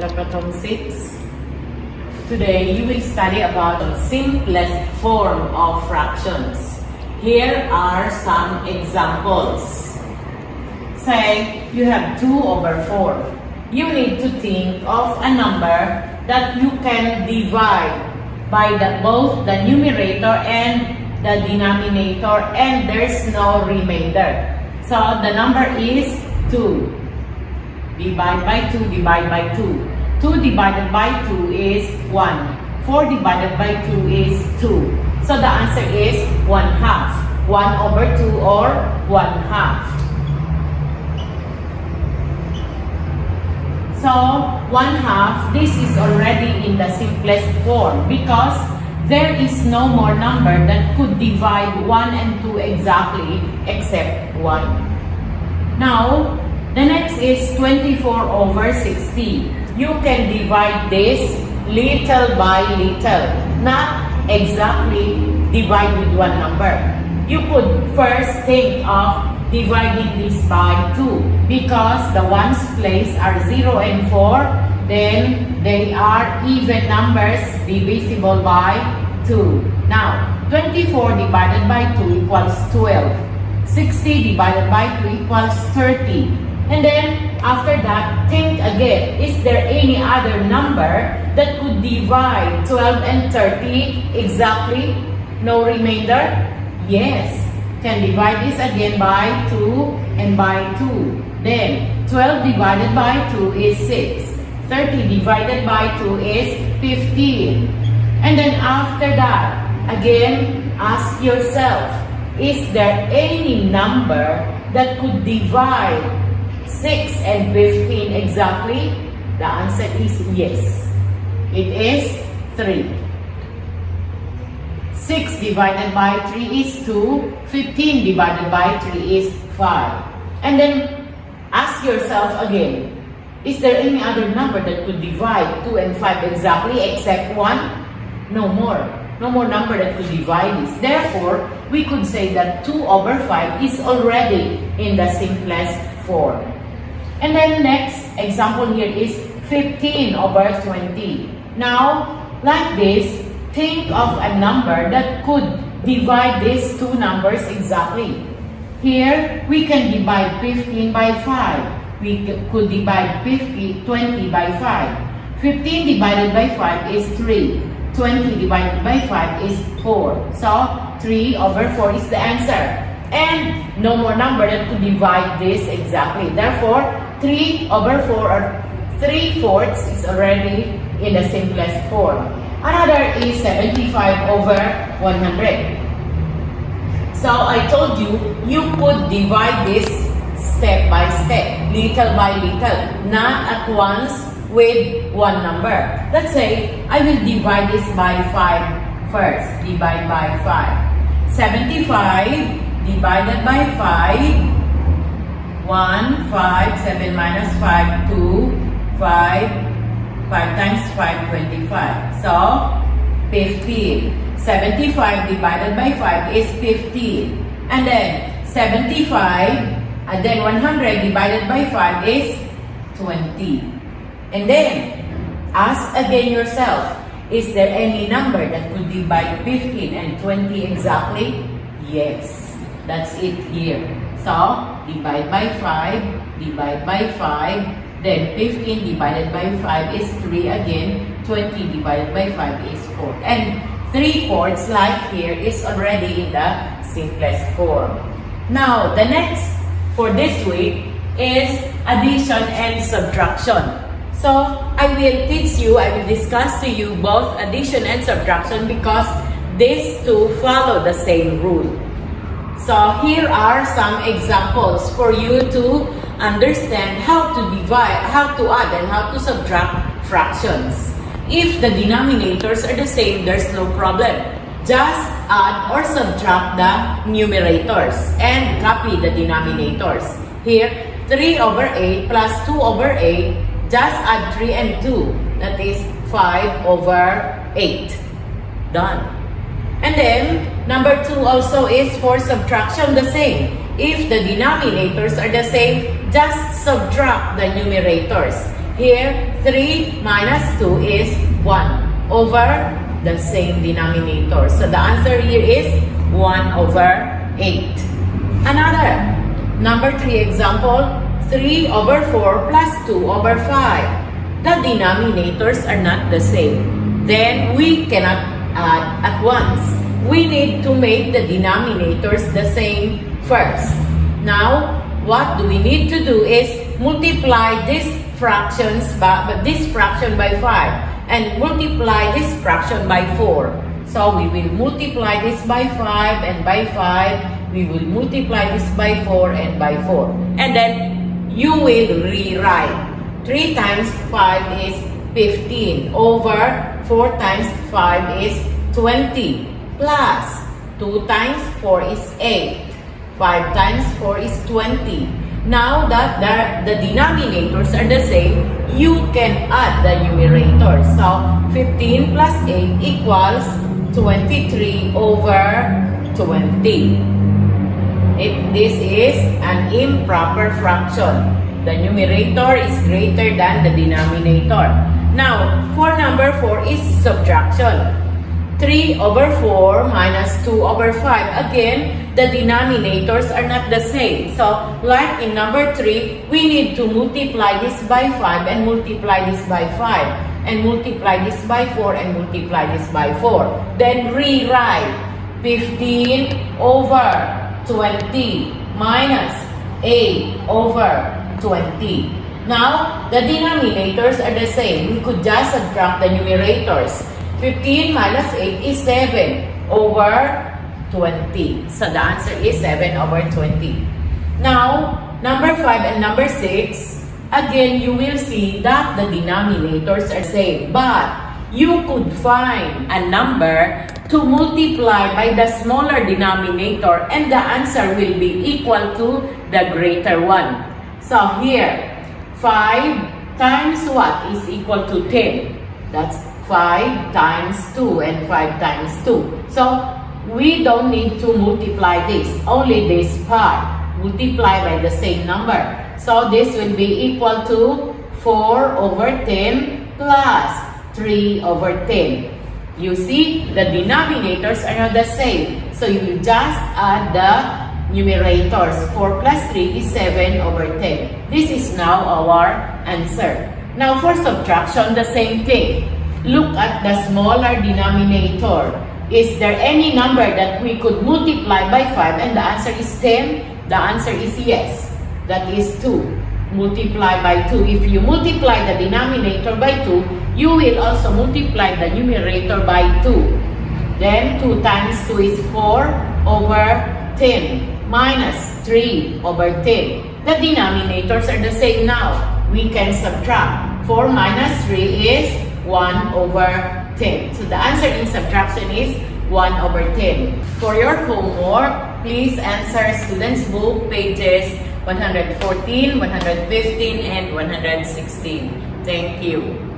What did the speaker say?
Katapatong 6. Today, you will study about the simplest form of fractions. Here are some examples. Say, you have 2/4. You need to think of a number that you can divide by both the numerator and the denominator, and there's no remainder. So, the number is 2. Divide by 2, divide by 2. 2 divided by 2 is 1. 4 divided by 2 is 2. So the answer is 1/2. 1/2 or 1/2. So 1/2, this is already in the simplest form because there is no more number that could divide 1 and 2 exactly except 1. Now, the next is 24/60. You can divide this little by little, not exactly divide with one number. You could first think of dividing this by 2 because the ones placed are 0 and 4, then they are even numbers divisible by 2. Now, 24 divided by 2 equals 12. 60 divided by 2 equals 30. And then, after that, think again, is there any other number that could divide 12 and 30 exactly? No remainder? Yes. Can divide this again by 2 and by 2. Then, 12 divided by 2 is 6. 30 divided by 2 is 15. And then after that, again, ask yourself, is there any number that could divide 6 and 15 exactly? The answer is yes. It is 3. 6 divided by 3 is 2. 15 divided by 3 is 5. And then ask yourself again, is there any other number that could divide 2 and 5 exactly except 1? No more. No more number that could divide this. Therefore, we could say that 2/5 is already in the simplest form. And then next example here is 15/20. Now, like this, think of a number that could divide these two numbers exactly. Here, we can divide 15 by 5. We could divide 20 by 5. 15 divided by 5 is 3. 20 divided by 5 is 4. So, 3/4 is the answer. And no more number that could divide this exactly. Therefore, 3/4 or 3/4 is already in the simplest form. Another is 75/100. So I told you, you could divide this step by step, little by little, not at once with one number. Let's say, I will divide this by 5 first. Divide by 5. 75 divided by 5. 1, 5, 7 minus 5, 2, 5, 5 times 5, 25. So, 15. 75 divided by 5 is 15. And then, 75, and then 100 divided by 5 is 20. And then, ask again yourself, is there any number that could divide 15 and 20 exactly? Yes. That's it here. So, divide by 5, divide by 5, then 15 divided by 5 is 3 again, 20 divided by 5 is 4. And 3/4, like here, is already in the simplest form. Now, the next for this week is addition and subtraction. So, I will discuss to you both addition and subtraction because these two follow the same rule. So here are some examples for you to understand how to divide, how to add, and how to subtract fractions. If the denominators are the same, there's no problem. Just add or subtract the numerators and copy the denominators. Here, 3/8 plus 2/8, just add 3 and 2. That is 5/8. Done. And then, number 2 also is for subtraction the same. If the denominators are the same, just subtract the numerators. Here, 3 minus 2 is 1 over the same denominator. So the answer here is 1 over 8. Another, number 3 example, 3 over 4 plus 2 over 5. The denominators are not the same. Then we cannot add at once. We need to make the denominators the same first. Now, what do we need to do is multiply this fraction by 5 and multiply this fraction by 4. So we will multiply this by 5 and by 5. We will multiply this by 4 and by 4. And then you will rewrite. 3 times 5 is 15 over 4 times 5 is 20 plus 2 times 4 is 8. 5 times 4 is 20. Now that the denominators are the same, you can add the numerators. So 15 plus 8 equals 23 over 20. This is an improper fraction. The numerator is greater than the denominator. Now, for number 4 is subtraction. 3 over 4 minus 2 over 5. Again, the denominators are not the same. So, like in number 3, we need to multiply this by 5 and multiply this by 5. And multiply this by 4 and multiply this by 4. Then rewrite 15 over 20 minus 8 over 20. Now, the denominators are the same. We could just subtract the numerators. 15 minus 8 is 7 over 20. So the answer is 7 over 20. Now, number 5 and number 6, again, you will see that the denominators are same. But you could find a number to multiply by the smaller denominator and the answer will be equal to the greater one. So here, 5 times what is equal to 10? That's 5 times 2 and 5 times 2. So, we don't need to multiply this. Only this part. Multiply by the same number. So, this will be equal to 4 over 10 plus 3 over 10. You see, the denominators are not the same. So, you will just add the numerators. 4 plus 3 is 7 over 10. This is now our answer. Now for subtraction, the same thing. Look at the smaller denominator. Is there any number that we could multiply by 5 and the answer is 10? The answer is yes. That is 2. Multiply by 2. If you multiply the denominator by 2, you will also multiply the numerator by 2. Then 2 times 2 is 4 over 10. Minus 3 over 10. The denominators are the same now. We can subtract. 4 minus 3 is 1 over 10. So the answer in subtraction is 1 over 10. For your homework, please answer student's book pages 114, 115, and 116. Thank you.